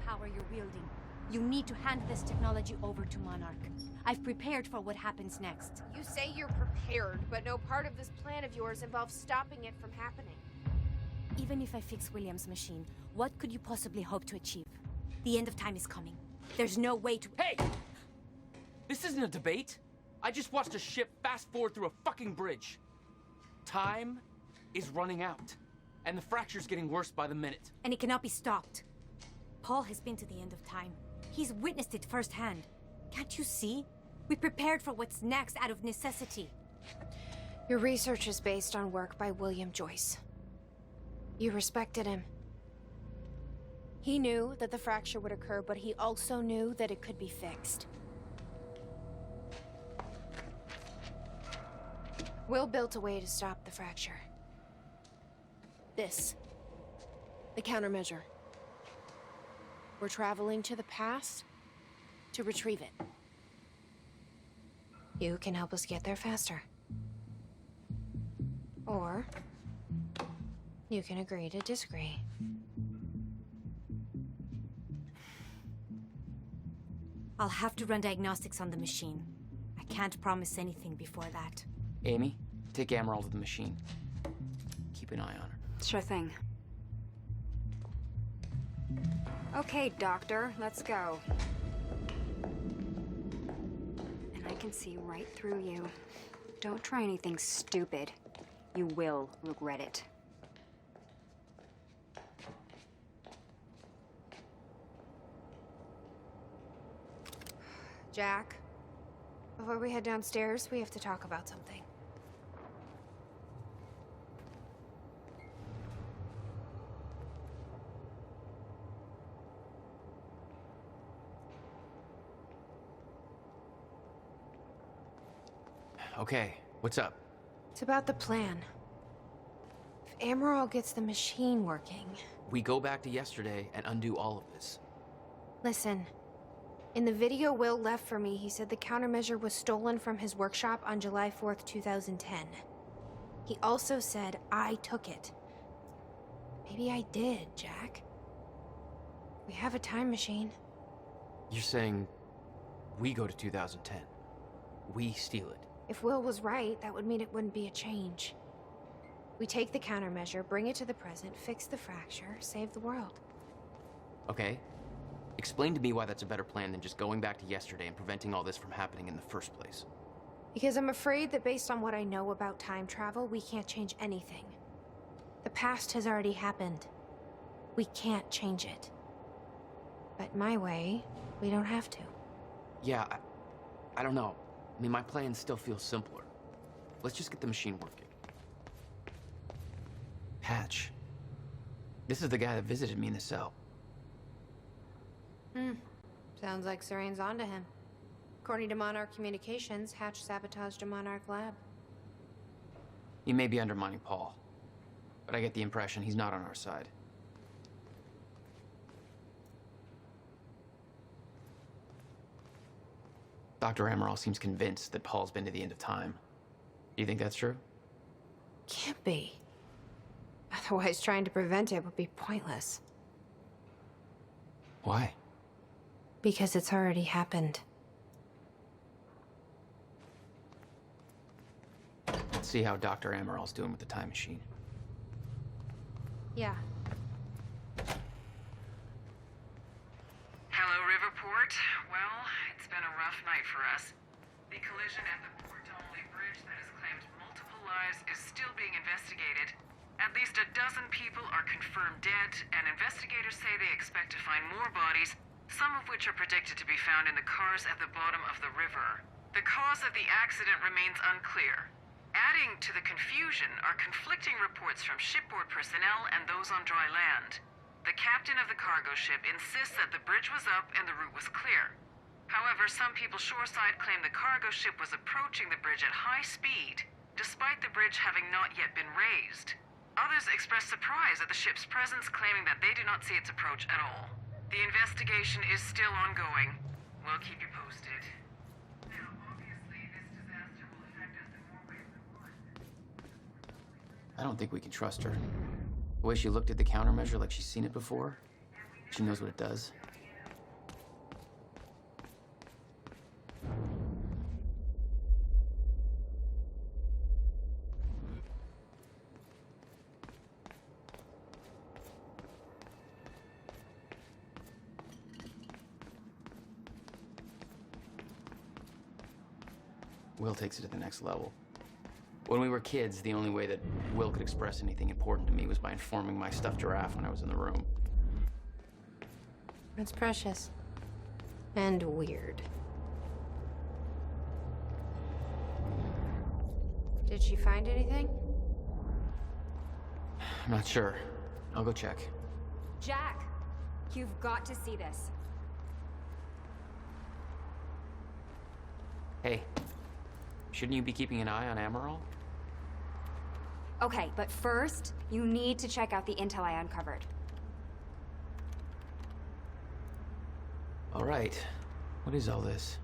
power you're wielding. You need to hand this technology over to Monarch. I've prepared for what happens next. You say you're prepared, but no part of this plan of yours involves stopping it from happening. Even if I fix William's machine, what could you possibly hope to achieve? The end of time is coming. There's no way to— Hey! This isn't a debate. I just watched a ship fast forward through a fucking bridge. Time is running out, and the fracture's getting worse by the minute. And it cannot be stopped. Paul has been to the end of time. He's witnessed it firsthand. Can't you see? We prepared for what's next out of necessity. Your research is based on work by William Joyce. You respected him. He knew that the fracture would occur, but he also knew that it could be fixed. Will built a way to stop the fracture. This. The countermeasure. We're traveling to the past to retrieve it. You can help us get there faster. Or you can agree to disagree. I'll have to run diagnostics on the machine. I can't promise anything before that. Amy, take Emerald to the machine. Keep an eye on her. Sure thing. Okay, Doctor, let's go. And I can see right through you. Don't try anything stupid. You will regret it. Jack, before we head downstairs, we have to talk about something. Okay, what's up? It's about the plan. If Emerald gets the machine working... We go back to yesterday and undo all of this. Listen. In the video Will left for me, he said the countermeasure was stolen from his workshop on July 4th, 2010. He also said I took it. Maybe I did, Jack. We have a time machine. You're saying we go to 2010. We steal it. If Will was right, that would mean it wouldn't be a change. We take the countermeasure, bring it to the present, fix the fracture, save the world. Okay. Explain to me why that's a better plan than just going back to yesterday and preventing all this from happening in the first place. Because I'm afraid that based on what I know about time travel, we can't change anything. The past has already happened. We can't change it. But my way, we don't have to. Yeah, I don't know. I mean, my plan still feels simpler. Let's just get the machine working. Hatch. This is the guy that visited me in the cell. Sounds like Serene's onto him. According to Monarch Communications, Hatch sabotaged a Monarch lab. He may be undermining Paul, but I get the impression he's not on our side. Dr. Amaral seems convinced that Paul's been to the end of time. Do you think that's true? Can't be. Otherwise, trying to prevent it would be pointless. Why? Because it's already happened. Let's see how Dr. Amaral's doing with the time machine. Yeah. Hello, Riverport. Well, it's been a rough night for us. The collision at the Port-Donnelly Bridge that has claimed multiple lives is still being investigated. At least a dozen people are confirmed dead, and investigators say they expect to find more bodies, some of which are predicted to be found in the cars at the bottom of the river. The cause of the accident remains unclear. Adding to the confusion are conflicting reports from shipboard personnel and those on dry land. The captain of the cargo ship insists that the bridge was up and the route was clear. However, some people shoreside claim the cargo ship was approaching the bridge at high speed, despite the bridge having not yet been raised. Others express surprise at the ship's presence, claiming that they do not see its approach at all. The investigation is still ongoing. We'll keep you posted. Now, obviously, this disaster will affect us in more ways than one. I don't think we can trust her. The way she looked at the countermeasure like she's seen it before, she knows what it does. Will takes it to the next level. When we were kids, the only way that Will could express anything important to me was by informing my stuffed giraffe when I was in the room. That's precious. And weird. Did she find anything? I'm not sure. I'll go check. Jack, you've got to see this. Hey, shouldn't you be keeping an eye on Amaral? Okay, but first, you need to check out the intel I uncovered. All right. What is all this?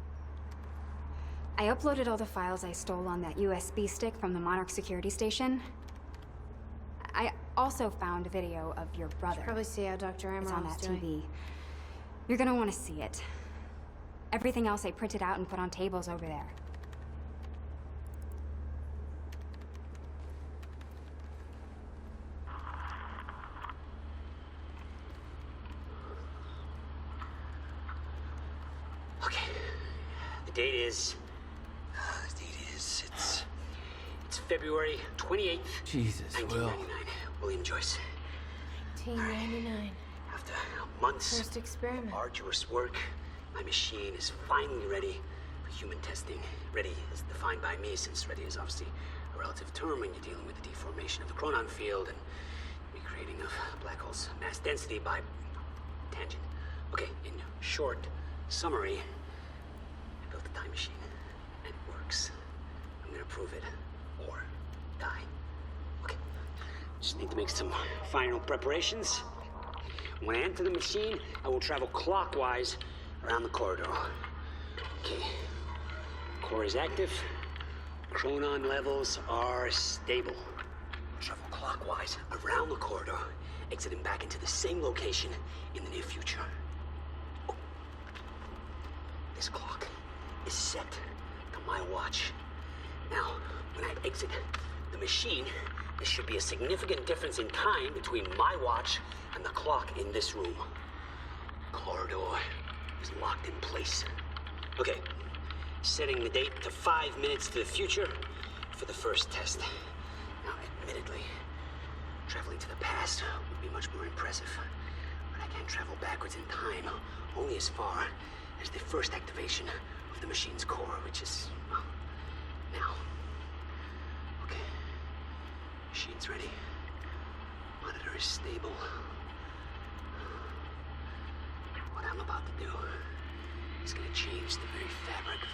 I uploaded all the files I stole on that USB stick from the Monarch security station. I also found a video of your brother. Probably see how Dr. It's on Amaral's that doing. TV. You're gonna want to see it. Everything else I printed out and put on tables over there. Okay. The date is... It's February 28th, Jesus, Will. 1999. William Joyce. 1899. After months First experiment. of arduous work, my machine is finally ready for human testing. Ready is defined by me, since ready is obviously a relative term when you're dealing with the deformation of the chronon field and recreating of black holes' mass density by tangent. Okay, in short summary, I built a time machine, and it works. I'm gonna prove it, or die. Okay, just need to make some final preparations. When I enter the machine, I will travel clockwise around the corridor. Okay, core is active. Chronon levels are stable. Travel clockwise around the corridor, exiting back into the same location in the near future. Oh. This clock is set to my watch. Now, when I exit the machine, there should be a significant difference in time between my watch and the clock in this room. Corridor is locked in place. Okay, setting the date to 5 minutes to the future for the first test. Now, admittedly, traveling to the past would be much more impressive, but I can't travel backwards in time, only as far as the first activation of the machine's core, which is, well, now. Okay, machine's ready. Monitor is stable. What I'm about to do is gonna change the very fabric of...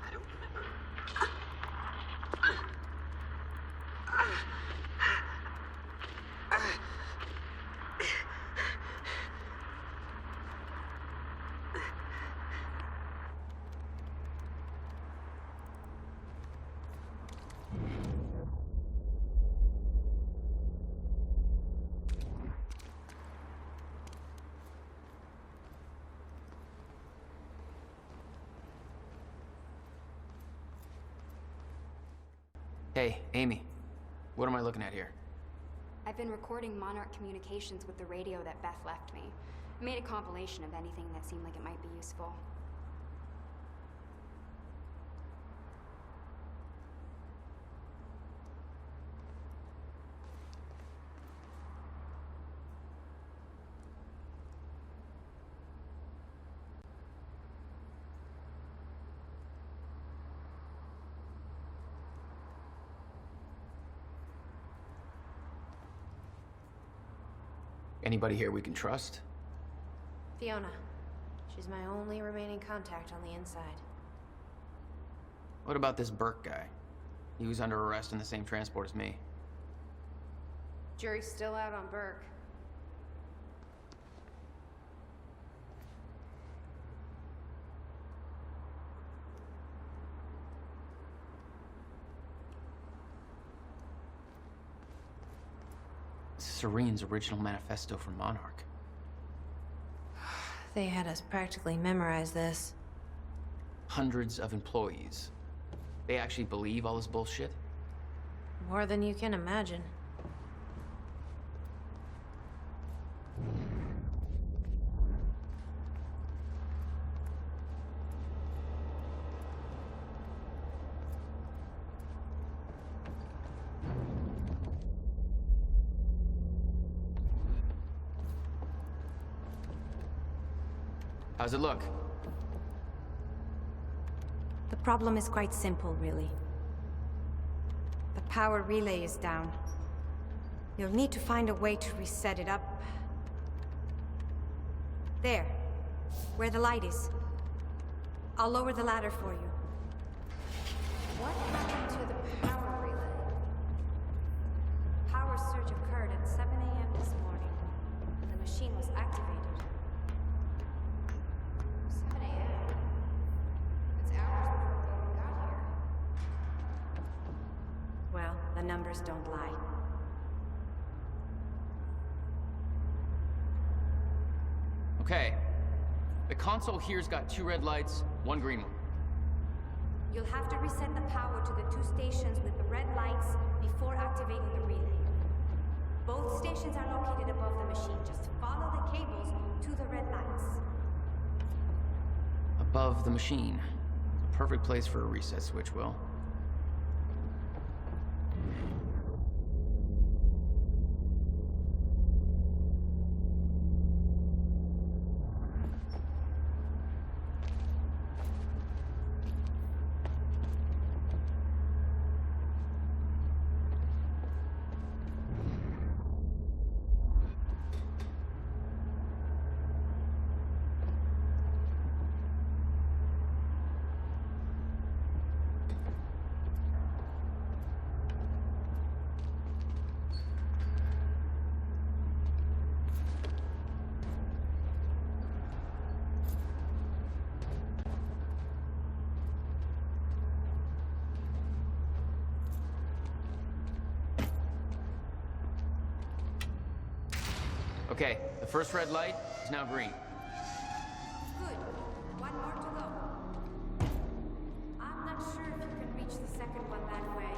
I don't remember. Hey, Amy. What am I looking at here? I've been recording Monarch communications with the radio that Beth left me. I made a compilation of anything that seemed like it might be useful. Anybody here we can trust? Fiona. She's my only remaining contact on the inside. What about this Burke guy? He was under arrest in the same transport as me. Jury's still out on Burke. Serene's original manifesto for Monarch. They had us practically memorize this. Hundreds of employees. They actually believe all this bullshit? More than you can imagine. How's it look? The problem is quite simple, really. The power relay is down. You'll need to find a way to reset it up. There, where the light is. I'll lower the ladder for you. What happened to the power relay? Power surge occurred at 7 a.m. this morning. The machine was activated. 7 a.m. It's hours before we got here. Well, the numbers don't lie. Okay. The console here's got 2 red lights, 1 green one. You'll have to reset the power to the 2 stations with the red lights before activating the relay. Both stations are located above the machine. Just follow the cables to the red lights. Above the machine. A perfect place for a reset switch, Will. Okay, the first red light is now green. Good. One more to go. I'm not sure if you can reach the second one that way.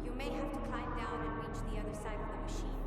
You may have to climb down and reach the other side of the machine.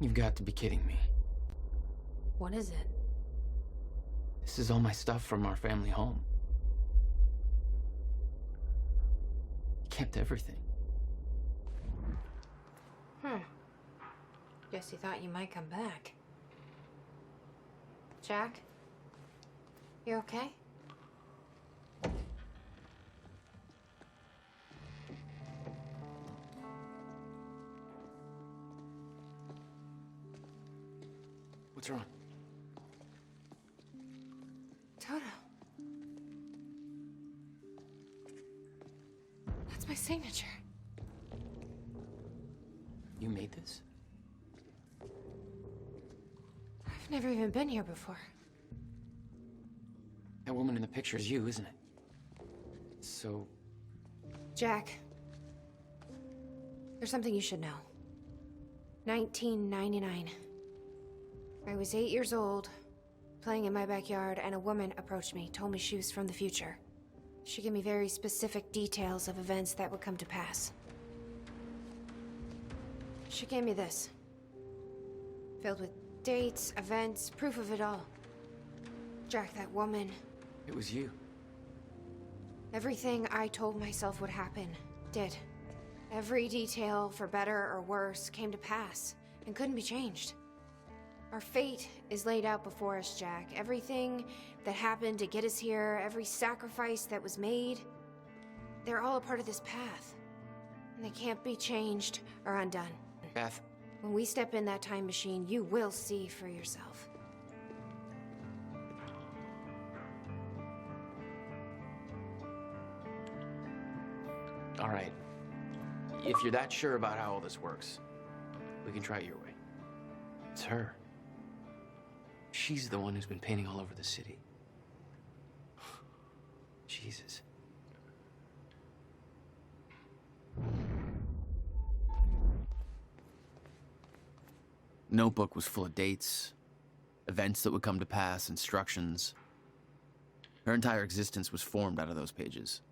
You've got to be kidding me. What is it? This is all my stuff from our family home. You kept everything. Guess you thought you might come back. Jack? You okay? What's wrong? Toto. That's my signature. You made this? I've never even been here before. That woman in the picture is you, isn't it? So... Jack, there's something you should know. 1999. I was 8 years old, playing in my backyard, and a woman approached me, told me she was from the future. She gave me very specific details of events that would come to pass. She gave me this. Filled with dates, events, proof of it all. Jack, that woman... It was you. Everything I told myself would happen, did. Every detail, for better or worse, came to pass, and couldn't be changed. Our fate is laid out before us, Jack. Everything that happened to get us here, every sacrifice that was made, they're all a part of this path. And they can't be changed or undone. Beth. When we step in that time machine, you will see for yourself. All right. If you're that sure about how all this works, we can try it your way. It's her. She's the one who's been painting all over the city. Jesus. Notebook was full of dates, events that would come to pass, instructions. Her entire existence was formed out of those pages.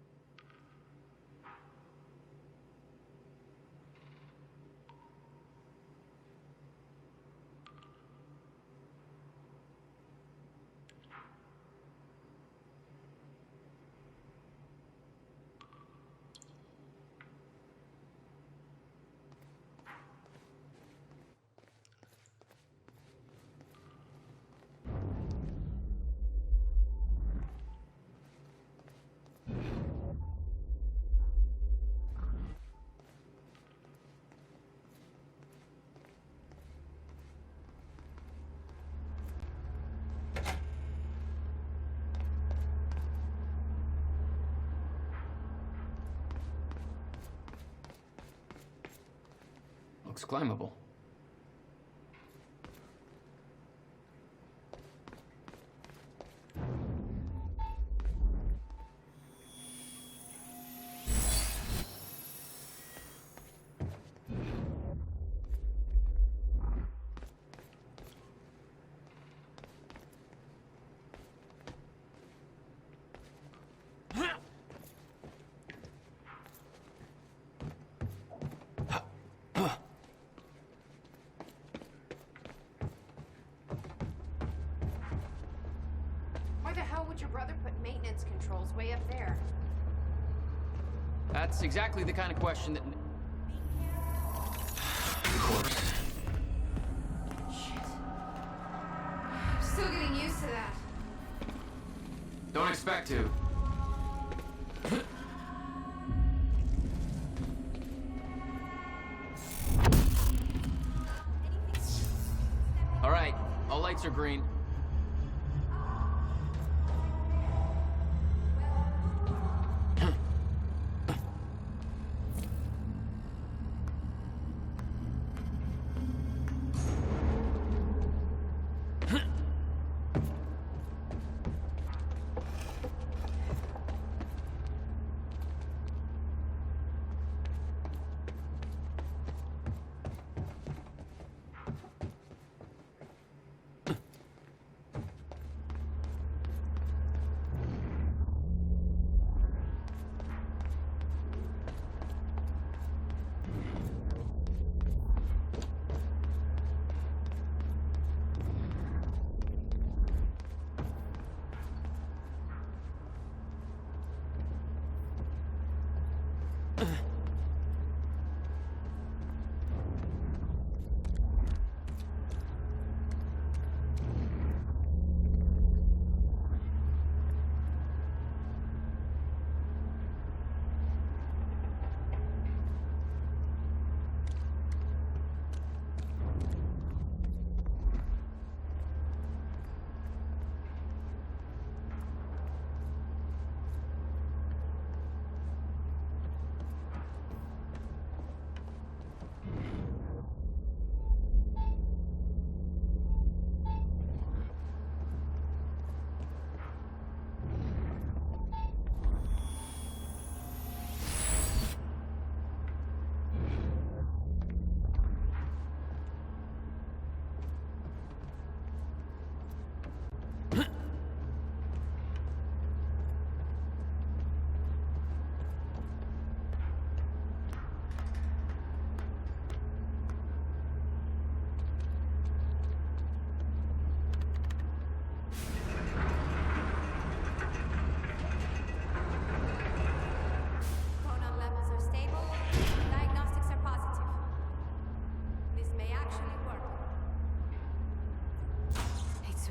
Looks climbable. Why the hell would your brother put maintenance controls way up there? That's exactly the kind of question that... Of course. Shit. I'm still getting used to that. Don't expect to. All right, all lights are green.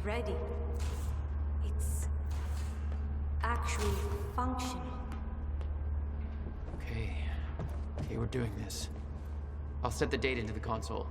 ready. It's actually functional. Okay. Okay, we're doing this. I'll set the date into the console.